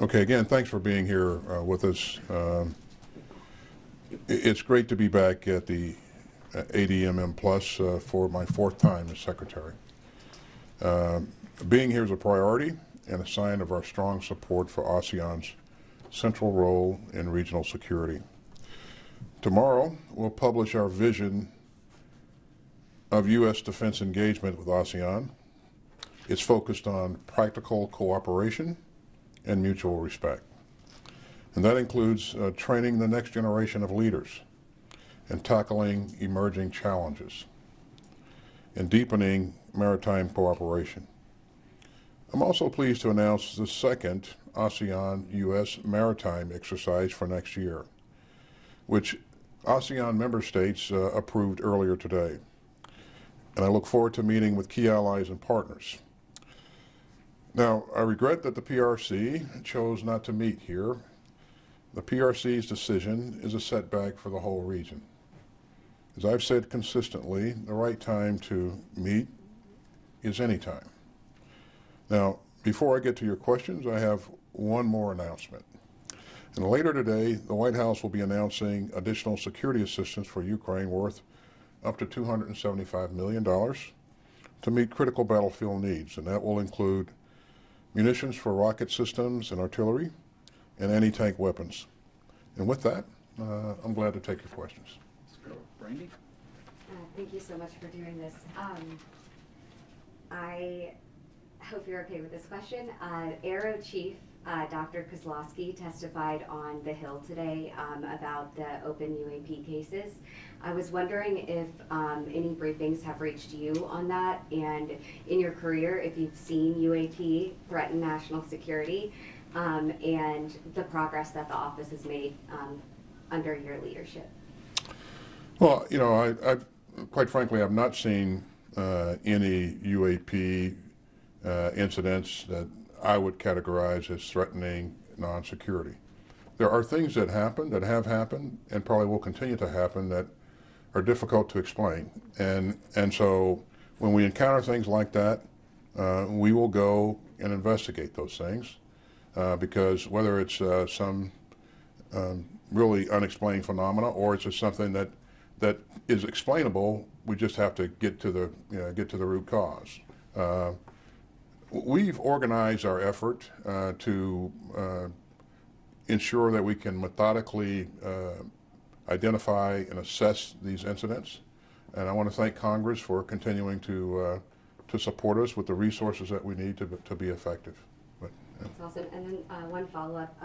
Okay, again, thanks for being here with us. It's great to be back at the ADMM Plus for my fourth time as Secretary. Being here is a priority and a sign of our strong support for ASEAN's central role in regional security. Tomorrow, we'll publish our vision of U.S. defense engagement with ASEAN. It's focused on practical cooperation and mutual respect. And that includes training the next generation of leaders and tackling emerging challenges and deepening maritime cooperation. I'm also pleased to announce the second ASEAN-U.S. maritime exercise for next year, which ASEAN member states approved earlier today. And I look forward to meeting with key allies and partners. Now, I regret that the PRC chose not to meet here. The PRC's decision is a setback for the whole region. As I've said consistently, the right time to meet is any time. Now, before I get to your questions, I have one more announcement. And later today, the White House will be announcing additional security assistance for Ukraine worth up to $275 million to meet critical battlefield needs, and that will include munitions for rocket systems and artillery, and anti-tank weapons. And with that, I'm glad to take your questions. Let's go. Brandy? Thank you so much for doing this. I hope you're okay with this question. Aero Chief Dr. Kozlowski testified on the Hill today about the open UAP cases. I was wondering if any briefings have reached you on that, and in your career, if you've seen UAP threaten national security, and the progress that the office has made under your leadership. Well, you know, I've quite frankly, I've not seen any UAP incidents that I would categorize as threatening non-security. There are things that happen, that have happened, and probably will continue to happen that are difficult to explain. And so when we encounter things like that, we will go and investigate those things because whether it's some really unexplained phenomena or it's just something that is explainable, we just have to get to the root cause. We've organized our effort to ensure that we can methodically identify and assess these incidents. And I want to thank Congress for continuing to support us with the resources that we need to be effective. But, yeah. That's awesome. And then one follow-up.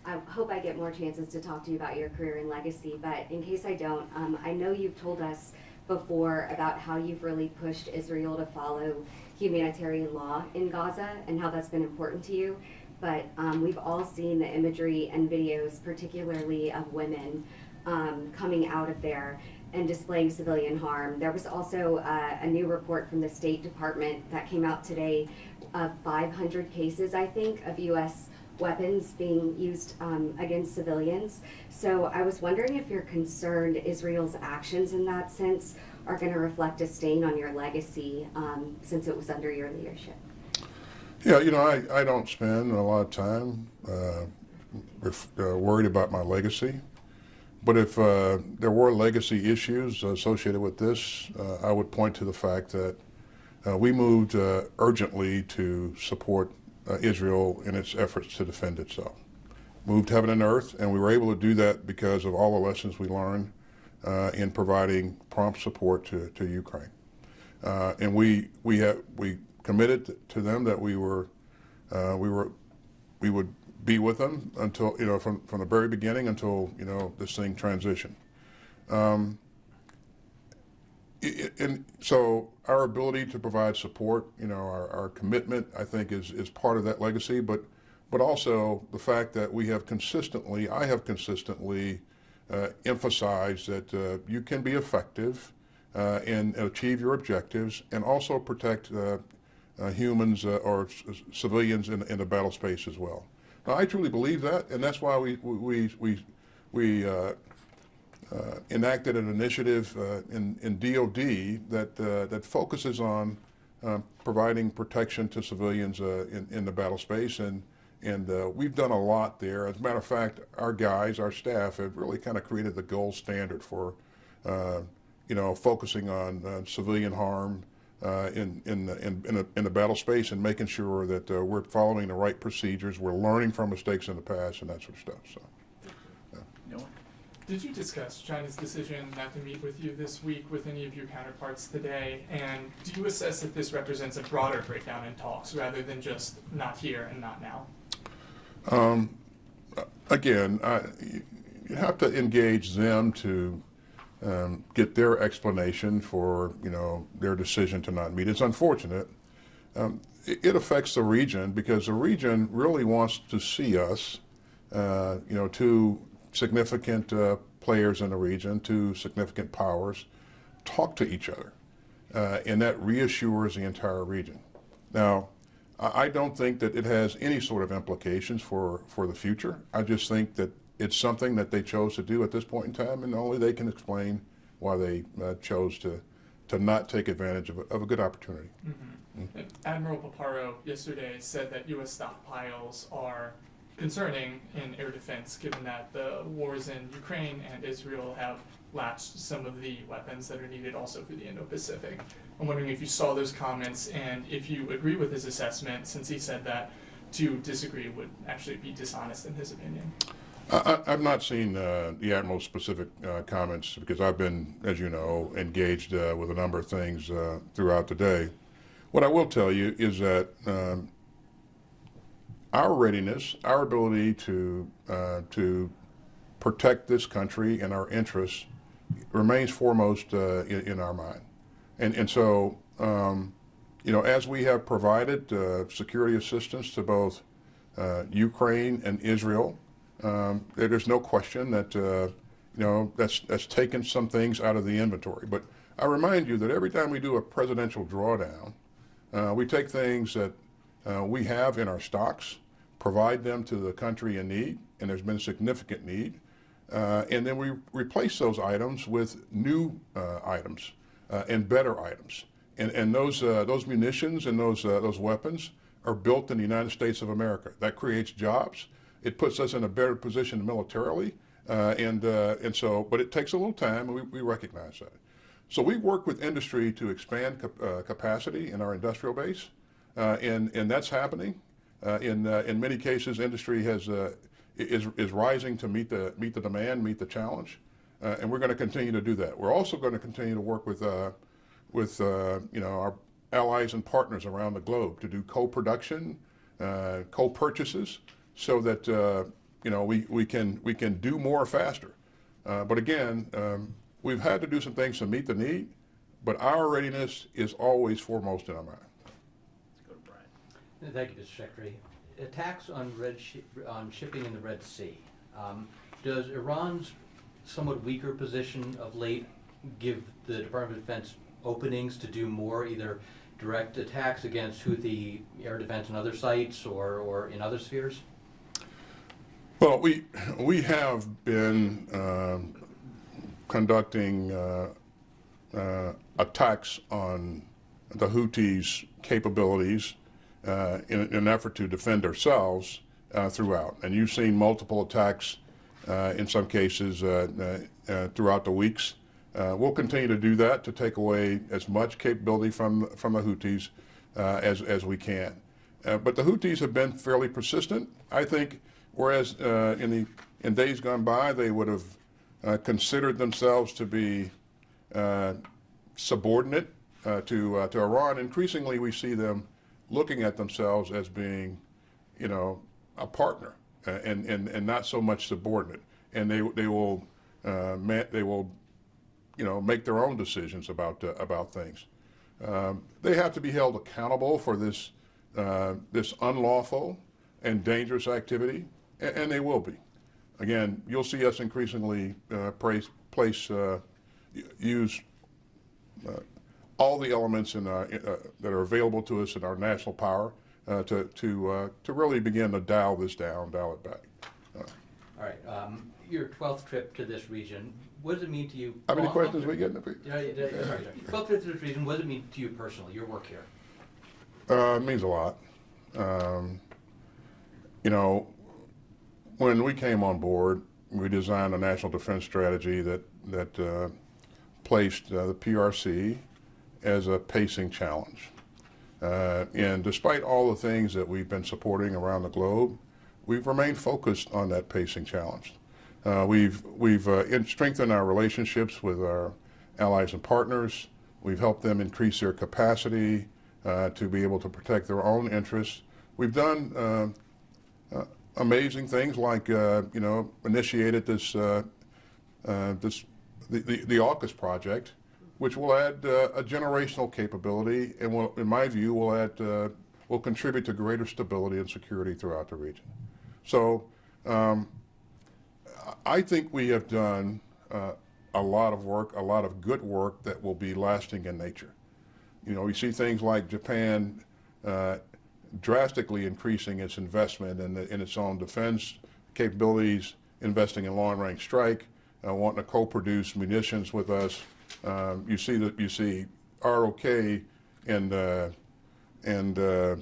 I hope I get more chances to talk to you about your career and legacy, but in case I don't, I know you've told us before about how you've really pushed Israel to follow humanitarian law in Gaza and how that's been important to you. But we've all seen the imagery and videos, particularly of women coming out of there and displaying civilian harm. There was also a new report from the State Department that came out today of 500 cases, I think, of U.S. weapons being used against civilians. So I was wondering if you're concerned Israel's actions in that sense are going to reflect a stain on your legacy since it was under your leadership. Yeah, you know, I don't spend a lot of time worried about my legacy. But if there were legacy issues associated with this, I would point to the fact that we moved urgently to support Israel in its efforts to defend itself. Moved heaven and earth, and we were able to do that because of all the lessons we learned in providing prompt support to Ukraine. And we committed to them that we would be with them until, you know, from the very beginning until, you know, this thing transitioned. And so our ability to provide support, you know, our commitment, I think, is part of that legacy, but also the fact that I have consistently emphasized that you can be effective and achieve your objectives and also protect humans or civilians in the battle space as well. Now, I truly believe that, and that's why we enacted an initiative in DOD that focuses on providing protection to civilians in the battle space, and we've done a lot there. As a matter of fact, our guys, our staff, have really kind of created the gold standard for, focusing on civilian harm in the battle space and making sure that we're following the right procedures, we're learning from mistakes in the past, and that sort of stuff. So. Did you discuss China's decision not to meet with you this week with any of your counterparts today? And do you assess that this represents a broader breakdown in talks rather than just not here and not now? Again, you have to engage them to get their explanation for their decision to not meet. It's unfortunate. It affects the region because the region really wants to see us, two significant players in the region, two significant powers, talk to each other, and that reassures the entire region. Now, I don't think that it has any sort of implications for the future. I just think that it's something that they chose to do at this point in time, and only they can explain why they chose to not take advantage of a good opportunity. Mm-hmm. Mm-hmm. Admiral Paparopoulos yesterday said that U.S. stockpiles are concerning in air defense, given that the wars in Ukraine and Israel have lapsed some of the weapons that are needed also for the Indo-Pacific. I'm wondering if you saw those comments and if you agree with his assessment, since he said that to disagree would actually be dishonest in his opinion. I've not seen the Admiral's specific comments because I've been, as you know, engaged with a number of things throughout the day. What I will tell you is that our readiness, our ability to protect this country and our interests remains foremost in our mind. And so, as we have provided security assistance to both Ukraine and Israel, there's no question that that's taken some things out of the inventory. But I remind you that every time we do a presidential drawdown, we take things that we have in our stocks, provide them to the country in need, and there's been significant need, and then we replace those items with new items and better items. And those munitions and those weapons are built in the United States of America. That creates jobs. It puts us in a better position militarily, and so, but it takes a little time, and we recognize that. So we work with industry to expand capacity in our industrial base, and that's happening. In many cases, industry is rising to meet the demand, meet the challenge, and we're going to continue to do that. We're also going to continue to work with our allies and partners around the globe to do co-production, co-purchases, so that we can do more faster. But again, we've had to do some things to meet the need, but our readiness is always foremost in our mind. Thank you, Mr. Secretary. Attacks on shipping in the Red Sea. Does Iran's somewhat weaker position of late give the Department of Defense openings to do more, either direct attacks against Houthi air defense and other sites or in other spheres? Well, we have been conducting attacks on the Houthis' capabilities in an effort to defend ourselves throughout. And you've seen multiple attacks in some cases throughout the weeks. We'll continue to do that to take away as much capability from the Houthis as we can. But the Houthis have been fairly persistent. I think, whereas in days gone by they would have considered themselves to be subordinate to Iran, increasingly we see them looking at themselves as being, a partner and not so much subordinate. And they will make their own decisions about things. They have to be held accountable for this unlawful and dangerous activity, and they will be. Again, you'll see us increasingly use all the elements that are available to us in our national power to really begin to dial this down, dial it back. All right. Your 12th trip to this region, what does it mean to you? How many questions are we getting? Sorry. 12th trip to this region, what does it mean to you personally, your work here? It means a lot. You know, when we came on board, we designed a national defense strategy that placed the PRC as a pacing challenge. And despite all the things that we've been supporting around the globe, we've remained focused on that pacing challenge. We've strengthened our relationships with our allies and partners. We've helped them increase their capacity to be able to protect their own interests. We've done amazing things like, initiated the AUKUS project, which will add a generational capability, and will, in my view, will contribute to greater stability and security throughout the region. So I think we have done a lot of work, a lot of good work that will be lasting in nature. You know, we see things like Japan drastically increasing its investment in its own defense capabilities, investing in long-range strike, wanting to co-produce munitions with us. You see ROK and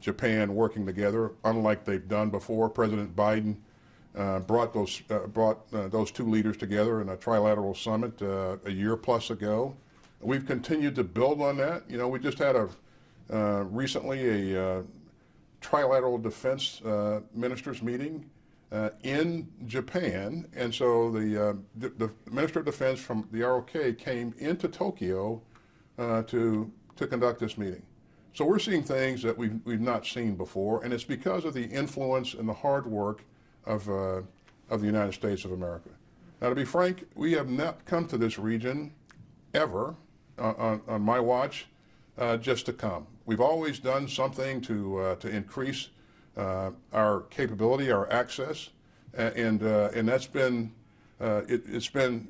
Japan working together, unlike they've done before. President Biden brought those two leaders together in a trilateral summit a year plus ago. We've continued to build on that. You know, we just had recently a trilateral defense ministers meeting in Japan, and so the Minister of Defense from the ROK came into Tokyo to conduct this meeting. So we're seeing things that we've not seen before, and it's because of the influence and the hard work of the United States of America. Now, to be frank, we have not come to this region ever on my watch just to come. We've always done something to increase our capability, our access, and that's been it's been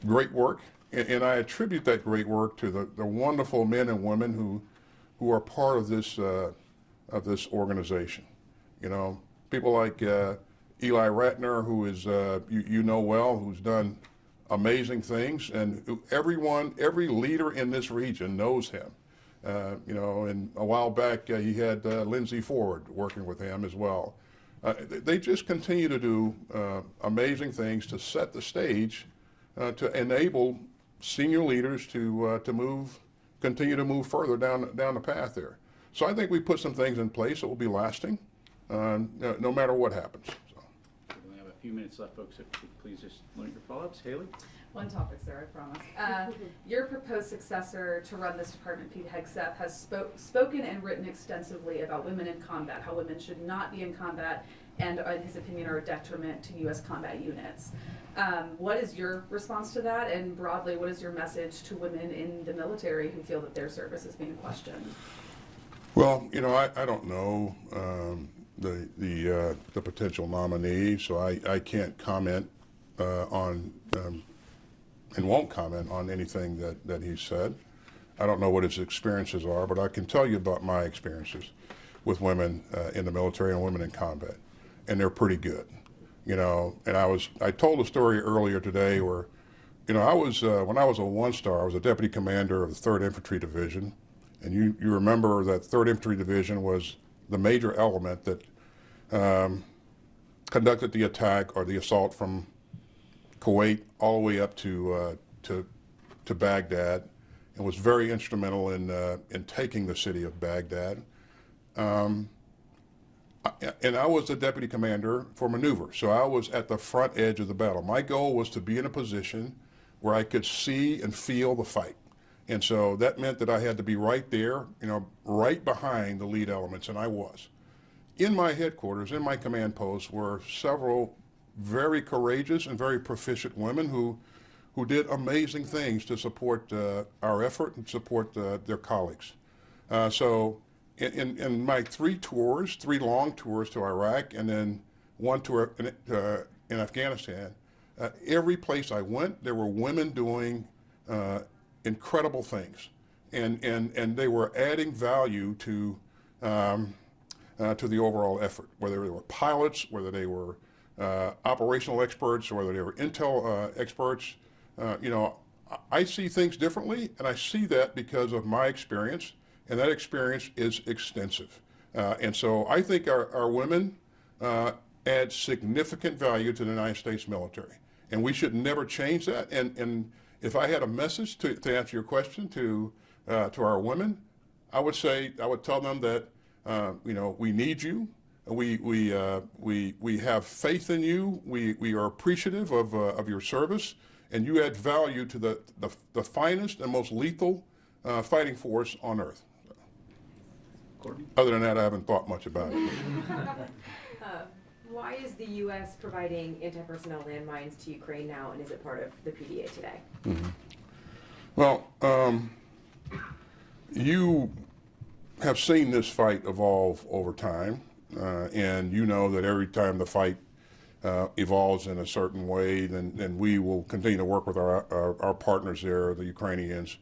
great work, and I attribute that great work to the wonderful men and women who are part of this organization. You know, people like Eli Ratner, who is you know well, who's done amazing things, and every leader in this region knows him. You know, and a while back he had Lindsey Ford working with him as well. They just continue to do amazing things to set the stage to enable senior leaders to continue to move further down the path there. So I think we put some things in place that will be lasting, no matter what happens. So. We only have a few minutes left, folks. If you could please just limit your follow-ups. Haley? One topic, sir, I promise. Your proposed successor to run this department, Pete Hegseth, has spoken and written extensively about women in combat, how women should not be in combat, and in his opinion are a detriment to U.S. combat units. What is your response to that? And broadly, what is your message to women in the military who feel that their service is being questioned? Well, you know, I don't know the potential nominee, so I can't comment on and won't comment on anything that he said. I don't know what his experiences are, but I can tell you about my experiences with women in the military and women in combat, and they're pretty good. You know, and I told a story earlier today where, you know, when I was a one-star, I was a deputy commander of the 3rd Infantry Division, and you remember that 3rd Infantry Division was the major element that conducted the attack or the assault from Kuwait all the way up to Baghdad, and was very instrumental in taking the city of Baghdad. And I was the deputy commander for maneuver, so I was at the front edge of the battle. My goal was to be in a position where I could see and feel the fight, and so that meant that I had to be right there, you know, right behind the lead elements, and I was. In my headquarters, in my command post, were several very courageous and very proficient women who did amazing things to support our effort and support their colleagues. So in my 3 long tours to Iraq, and then one tour in Afghanistan, every place I went, there were women doing incredible things, and they were adding value to the overall effort, whether they were pilots, whether they were operational experts, or whether they were intel experts. You know, I see things differently, and I see that because of my experience, and that experience is extensive. And so I think our women add significant value to the United States military. And we should never change that. And if I had a message to answer your question to our women, I would tell them that we need you. We have faith in you. We are appreciative of your service, and you add value to the finest and most lethal fighting force on earth. Courtney? Other than that, I haven't thought much about it. Why is the U.S. providing anti-personnel landmines to Ukraine now, and is it part of the PDA today? Mm-hmm. Well, you have seen this fight evolve over time, and you know that every time the fight evolves in a certain way, then we will continue to work with our partners there, the Ukrainians,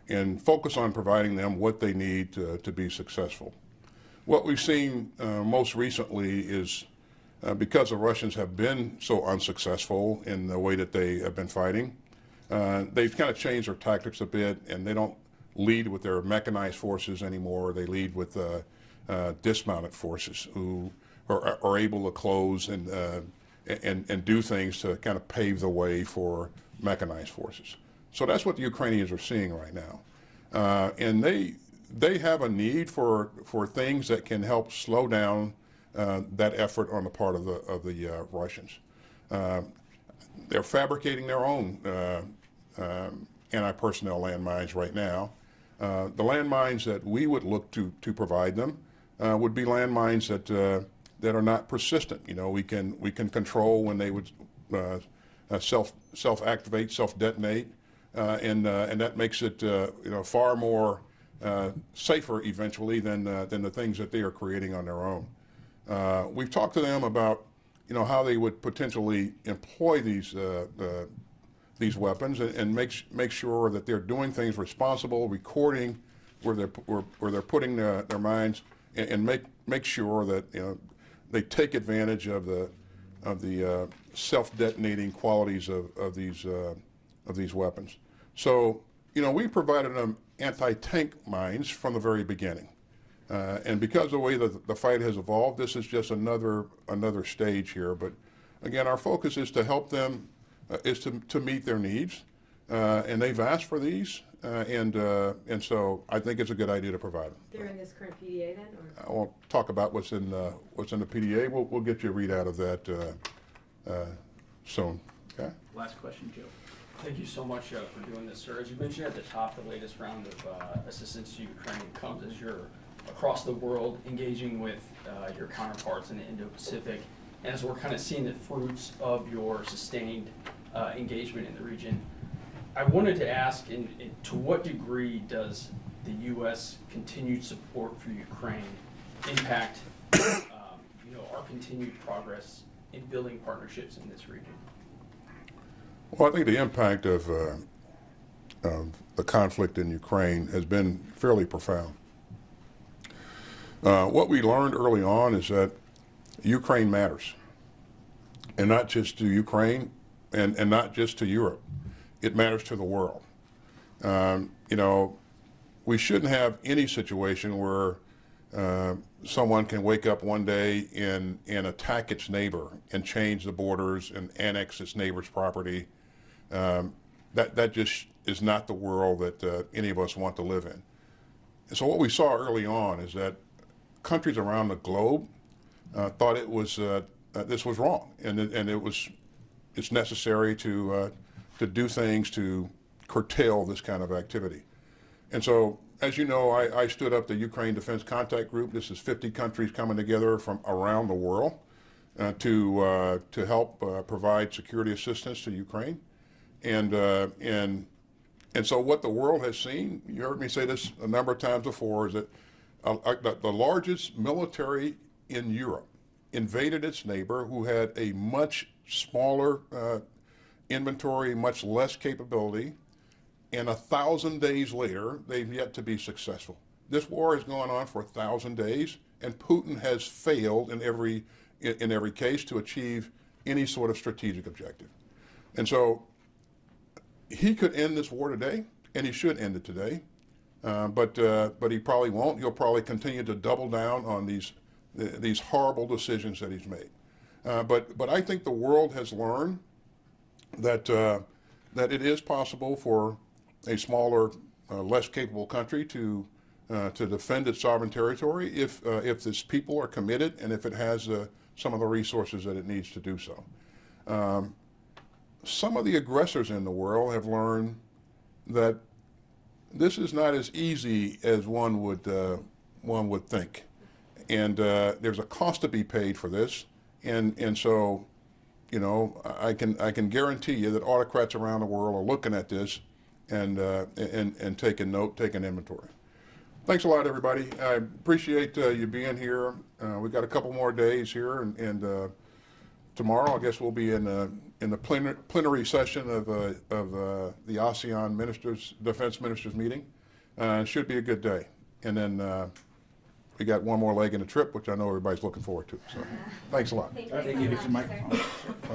and focus on providing them what they need to be successful. What we've seen most recently is because the Russians have been so unsuccessful in the way that they have been fighting, they've kind of changed their tactics a bit, and they don't lead with their mechanized forces anymore. They lead with dismounted forces who are able to close and do things to kind of pave the way for mechanized forces. So that's what the Ukrainians are seeing right now, and they have a need for things that can help slow down that effort on the part of the Russians. They're fabricating their own anti-personnel landmines right now. The landmines that we would look to provide them would be landmines that are not persistent. We can control when they would self-activate, self-detonate, and that makes it far more safer eventually than the things that they are creating on their own. We've talked to them about how they would potentially employ these weapons and make sure that they're doing things responsible, recording where they're putting their mines, and make sure that they take advantage of the self-detonating qualities of these weapons. So we provided them anti-tank mines from the very beginning. And because of the way that the fight has evolved, this is just another stage here. But again, our focus is to help them, is to meet their needs, and they've asked for these, and so I think it's a good idea to provide them. They're in this current PDA then, or? I won't talk about what's in the PDA. We'll get you a readout of that soon. Okay. Last question, Joe. Thank you so much for doing this, sir. As you mentioned at the top, the latest round of assistance to Ukraine comes as you're across the world engaging with your counterparts in the Indo-Pacific, and as we're kind of seeing the fruits of your sustained engagement in the region. I wanted to ask, to what degree does the U.S. continued support for Ukraine impact our continued progress in building partnerships in this region? Well, I think the impact of the conflict in Ukraine has been fairly profound. What we learned early on is that Ukraine matters, and not just to Ukraine and not just to Europe. It matters to the world. We shouldn't have any situation where someone can wake up one day and attack its neighbor and change the borders and annex its neighbor's property. That just is not the world that any of us want to live in. And so what we saw early on is that countries around the globe thought it was this was wrong, and it's necessary to do things to curtail this kind of activity. And so, as you know, I stood up the Ukraine Defense Contact Group. This is 50 countries coming together from around the world to help provide security assistance to Ukraine. And so what the world has seen, you heard me say this a number of times before, is that the largest military in Europe invaded its neighbor who had a much smaller inventory, much less capability, and 1,000 days later, they've yet to be successful. This war has gone on for 1,000 days, and Putin has failed in every case to achieve any sort of strategic objective. And so he could end this war today, and he should end it today. But he probably won't. He'll probably continue to double down on these horrible decisions that he's made. But I think the world has learned that it is possible for a smaller, less capable country to defend its sovereign territory if its people are committed and if it has some of the resources that it needs to do so. Some of the aggressors in the world have learned that this is not as easy as one would think, and there's a cost to be paid for this, and so, you know, I can guarantee you that autocrats around the world are looking at this and taking note, taking inventory. Thanks a lot, everybody. I appreciate you being here. We've got a couple more days here, and tomorrow I guess we'll be in the plenary session of the ASEAN defense ministers meeting. It should be a good day. And then we got one more leg in the trip, which I know everybody's looking forward to. So thanks a lot. Thank you so much, sir.